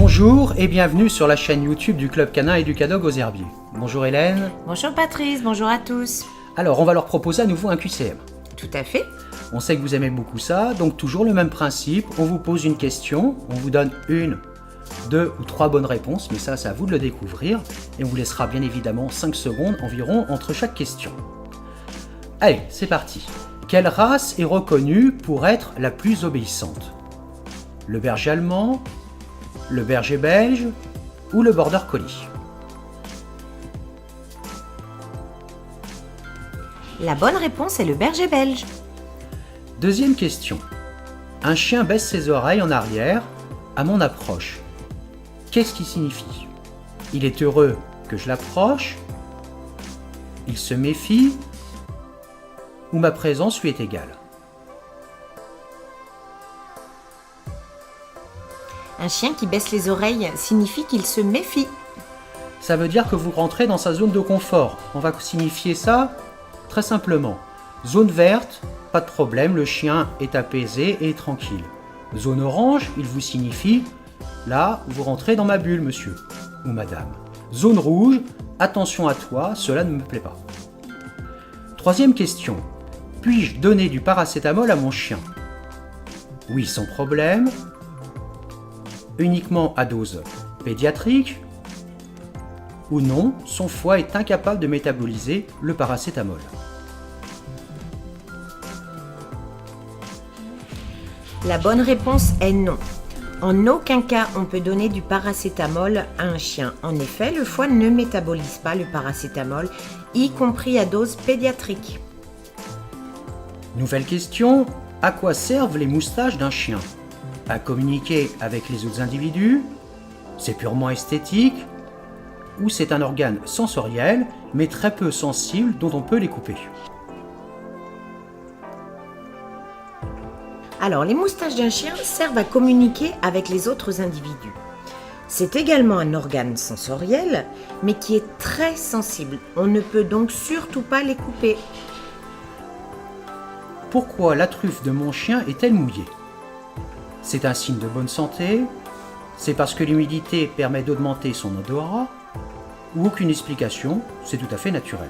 Bonjour et bienvenue sur la chaîne YouTube du Club Canin et du Cadog aux Herbiers. Bonjour Hélène. Bonjour Patrice, bonjour à tous. Alors on va leur proposer à nouveau un QCM. Tout à fait. On sait que vous aimez beaucoup ça, donc toujours le même principe, on vous pose une question, on vous donne une, deux ou trois bonnes réponses, mais ça c'est à vous de le découvrir, et on vous laissera bien évidemment 5 secondes environ entre chaque question. Allez, c'est parti. Quelle race est reconnue pour être la plus obéissante? Le berger allemand, le berger belge ou le border collie? La bonne réponse est le berger belge. Deuxième question. Un chien baisse ses oreilles en arrière à mon approche. Qu'est-ce qui signifie? Il est heureux que je l'approche? Il se méfie? Ou ma présence lui est égale? Un chien qui baisse les oreilles signifie qu'il se méfie. Ça veut dire que vous rentrez dans sa zone de confort. On va signifier ça très simplement. Zone verte, pas de problème, le chien est apaisé et tranquille. Zone orange, il vous signifie, là, vous rentrez dans ma bulle, monsieur ou madame. Zone rouge, attention à toi, cela ne me plaît pas. Troisième question. Puis-je donner du paracétamol à mon chien? Oui, sans problème. Uniquement à dose pédiatrique? Ou non, son foie est incapable de métaboliser le paracétamol. La bonne réponse est non. En aucun cas on peut donner du paracétamol à un chien. En effet, le foie ne métabolise pas le paracétamol, y compris à dose pédiatrique. Nouvelle question. À quoi servent les moustaches d'un chien? À communiquer avec les autres individus? C'est purement esthétique? Ou c'est un organe sensoriel, mais très peu sensible dont on peut les couper? Alors, les moustaches d'un chien servent à communiquer avec les autres individus. C'est également un organe sensoriel, mais qui est très sensible. On ne peut donc surtout pas les couper. Pourquoi la truffe de mon chien est-elle mouillée? C'est un signe de bonne santé? C'est parce que l'humidité permet d'augmenter son odorat? Ou aucune explication, c'est tout à fait naturel.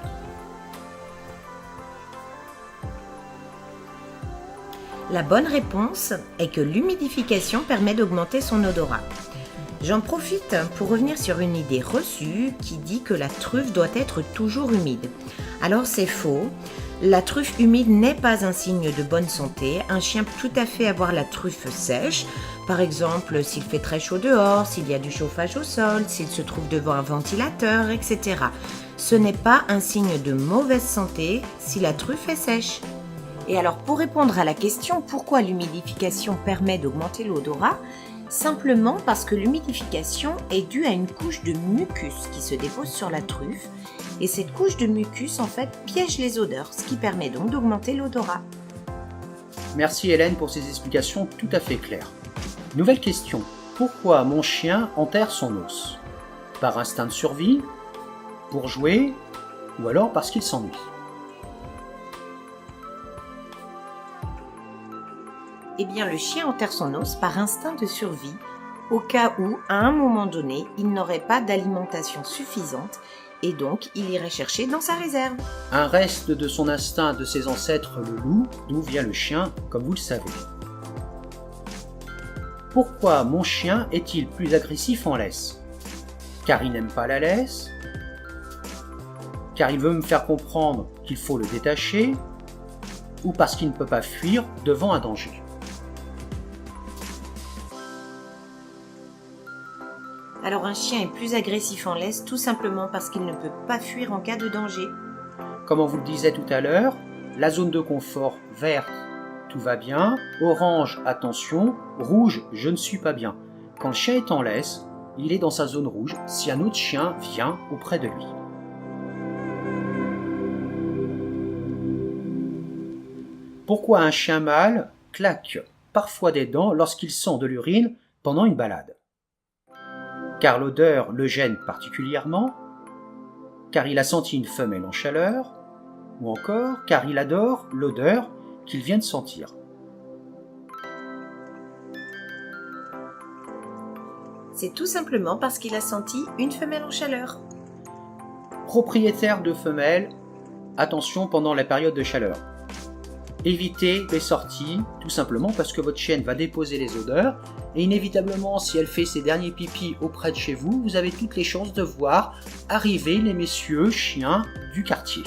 La bonne réponse est que l'humidification permet d'augmenter son odorat. J'en profite pour revenir sur une idée reçue qui dit que la truffe doit être toujours humide. Alors c'est faux. La truffe humide n'est pas un signe de bonne santé. Un chien peut tout à fait avoir la truffe sèche, par exemple s'il fait très chaud dehors, s'il y a du chauffage au sol, s'il se trouve devant un ventilateur, etc. Ce n'est pas un signe de mauvaise santé si la truffe est sèche. Et alors pour répondre à la question pourquoi l'humidification permet d'augmenter l'odorat, simplement parce que l'humidification est due à une couche de mucus qui se dépose sur la truffe. Et cette couche de mucus, en fait, piège les odeurs, ce qui permet donc d'augmenter l'odorat. Merci Hélène pour ces explications tout à fait claires. Nouvelle question. Pourquoi mon chien enterre son os? Par instinct de survie? Pour jouer? Ou alors parce qu'il s'ennuie? Eh bien, le chien enterre son os par instinct de survie, au cas où, à un moment donné, il n'aurait pas d'alimentation suffisante et donc il irait chercher dans sa réserve. Un reste de son instinct de ses ancêtres le loup, d'où vient le chien, comme vous le savez. Pourquoi mon chien est-il plus agressif en laisse? Car il n'aime pas la laisse? Car il veut me faire comprendre qu'il faut le détacher? Ou parce qu'il ne peut pas fuir devant un danger? Alors un chien est plus agressif en laisse tout simplement parce qu'il ne peut pas fuir en cas de danger. Comme on vous le disait tout à l'heure, la zone de confort verte, tout va bien, orange, attention, rouge, je ne suis pas bien. Quand le chien est en laisse, il est dans sa zone rouge si un autre chien vient auprès de lui. Pourquoi un chien mâle claque parfois des dents lorsqu'il sent de l'urine pendant une balade? Car l'odeur le gêne particulièrement, car il a senti une femelle en chaleur, ou encore car il adore l'odeur qu'il vient de sentir. C'est tout simplement parce qu'il a senti une femelle en chaleur. Propriétaire de femelles, attention pendant la période de chaleur. Évitez les sorties, tout simplement parce que votre chienne va déposer les odeurs, et inévitablement, si elle fait ses derniers pipis auprès de chez vous, vous avez toutes les chances de voir arriver les messieurs chiens du quartier.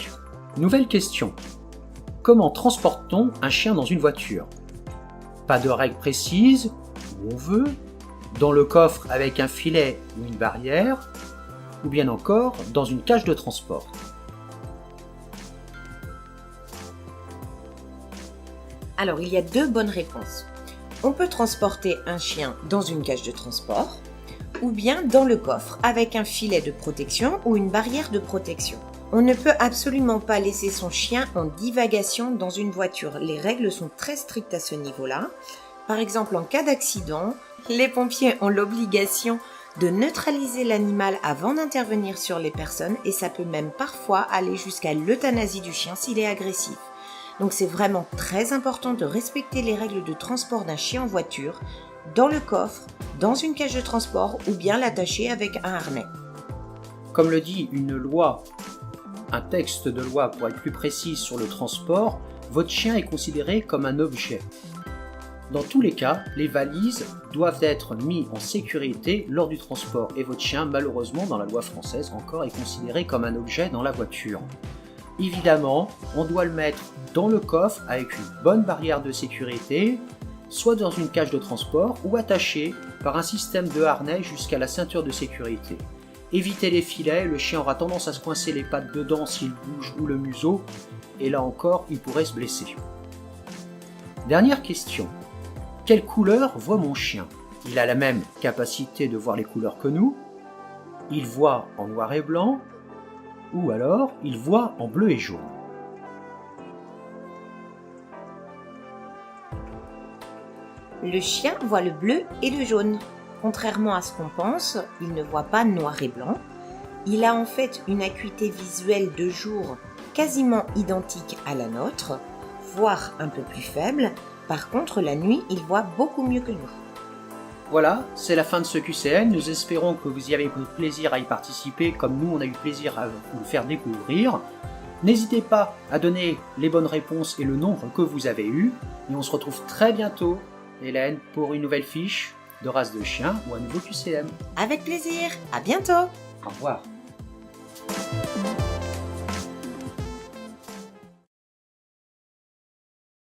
Nouvelle question. Comment transporte-t-on un chien dans une voiture? Pas de règle précise, où on veut, dans le coffre avec un filet ou une barrière, ou bien encore dans une cage de transport. Alors, il y a deux bonnes réponses. On peut transporter un chien dans une cage de transport ou bien dans le coffre avec un filet de protection ou une barrière de protection. On ne peut absolument pas laisser son chien en divagation dans une voiture. Les règles sont très strictes à ce niveau-là. Par exemple, en cas d'accident, les pompiers ont l'obligation de neutraliser l'animal avant d'intervenir sur les personnes et ça peut même parfois aller jusqu'à l'euthanasie du chien s'il est agressif. Donc c'est vraiment très important de respecter les règles de transport d'un chien en voiture, dans le coffre, dans une cage de transport ou bien l'attacher avec un harnais. Comme le dit une loi, un texte de loi pour être plus précis sur le transport, votre chien est considéré comme un objet. Dans tous les cas, les valises doivent être mises en sécurité lors du transport et votre chien, malheureusement, dans la loi française encore, est considéré comme un objet dans la voiture. Évidemment, on doit le mettre dans le coffre avec une bonne barrière de sécurité, soit dans une cage de transport ou attaché par un système de harnais jusqu'à la ceinture de sécurité. Évitez les filets, le chien aura tendance à se coincer les pattes dedans s'il bouge ou le museau, et là encore, il pourrait se blesser. Dernière question. Quelle couleur voit mon chien? Il a la même capacité de voir les couleurs que nous, il voit en noir et blanc, ou alors il voit en bleu et jaune. Le chien voit le bleu et le jaune. Contrairement à ce qu'on pense, il ne voit pas noir et blanc. Il a en fait une acuité visuelle de jour quasiment identique à la nôtre, voire un peu plus faible. Par contre, la nuit, il voit beaucoup mieux que nous. Voilà, c'est la fin de ce QCM. Nous espérons que vous y avez pris plaisir à y participer, comme nous on a eu plaisir à vous le faire découvrir. N'hésitez pas à donner les bonnes réponses et le nombre que vous avez eu. Et on se retrouve très bientôt, Hélène, pour une nouvelle fiche de race de chien ou un nouveau QCM. Avec plaisir, à bientôt! Au revoir.